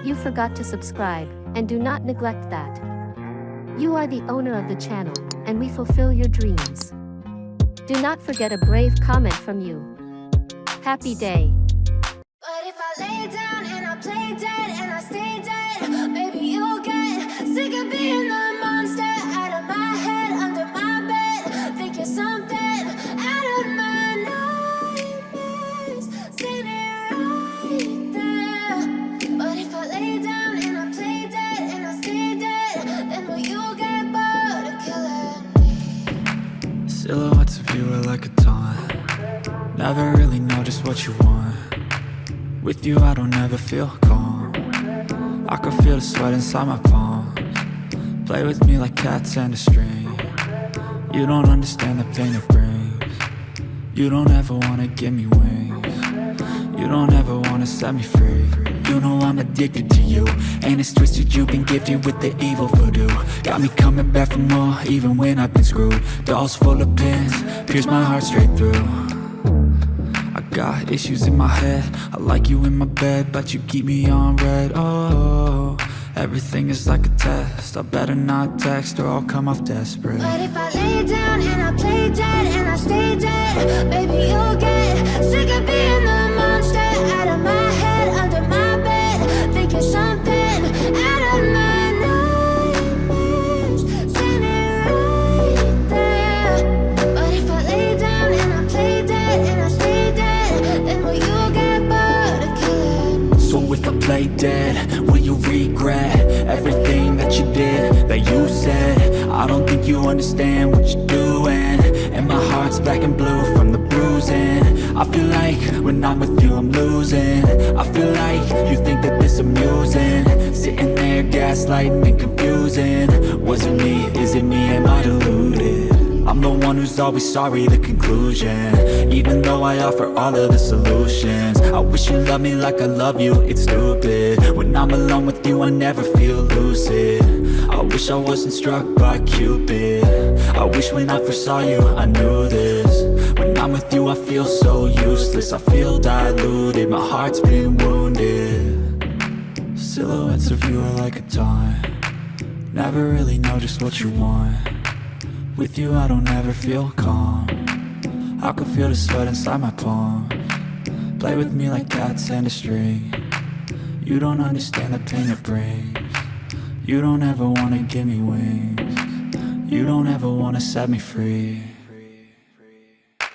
you forgot to subscribe, and do not neglect that. You are the owner of the channel, and we fulfill your dreams. Do not forget a brave comment from you. Happy day. But if I lay down and I play dead and I stay dead, maybe you'll get sick of being the monster out of my head, under my bed. Think you're something out of my nightmares, standing right there. But if I lay down and I play dead and I stay dead, then will you get bored of killing me? Silhouettes of you are like a taunt. Never really know just what you want. With you I don't ever feel calm. I can feel the sweat inside my palms. Play with me like cats and a string. You don't understand the pain it brings. You don't ever wanna give me wings. You don't ever wanna set me free. You know I'm addicted to you, and it's twisted, you've been gifted with the evil voodoo. Got me coming back for more, even when I've been screwed. Dolls full of pins, pierce my heart straight through. I got issues in my head, I like you in my bed, but you keep me on red. Oh, everything is like a test, I better not text or I'll come off desperate. But if I lay down and I play dead and I stay dead, maybe you'll get sick of being the monster out of my head, under my bed. Think you're something out of my nightmares, standing right there. But if I lay down and I play dead and I stay dead, then will you get bored of killing me? So if I play dead, will you regret everything that you did, that you said? I don't think you understand what you're doing, and my heart's black and blue from the bruising. I feel like when I'm with you I'm losing. I feel like you think that this amusing, sitting there gaslighting and confusing. Was it me? Is it me? Am I deluded? I'm the one who's always sorry, the conclusion, even though I offer all of the solutions. I wish you loved me like I love you, it's stupid. When I'm alone with you I never feel lucid. I wish I wasn't struck by Cupid. I wish when I first saw you I knew this. When I'm with you I feel so useless, I feel diluted, my heart's been wounded. Silhouettes of you are like a taunt. Never really know just what you want. With you I don't ever feel calm. I can feel the sweat inside my palms. Play with me like cats and a string. You don't understand the pain it brings. You don't ever wanna give me wings. You don't ever wanna set me free.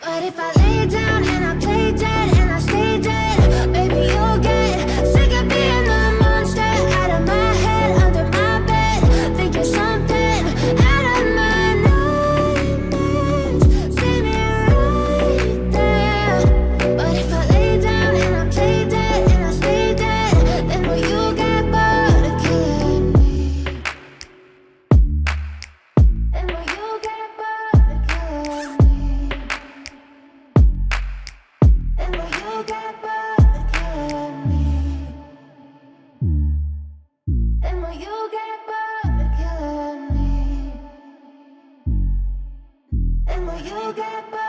But if I lay down and I play dead and I stay dead, maybe you'll get sick of being the monster out of my head, under my bed. Think you're something out of my nightmares, standing right there. But if I lay down and I play dead and I stay dead, then will you get bored of killing me? Then will you get bored of killing me? And will you get bored of killing me? And will you get bored of killing me? And will you get bored?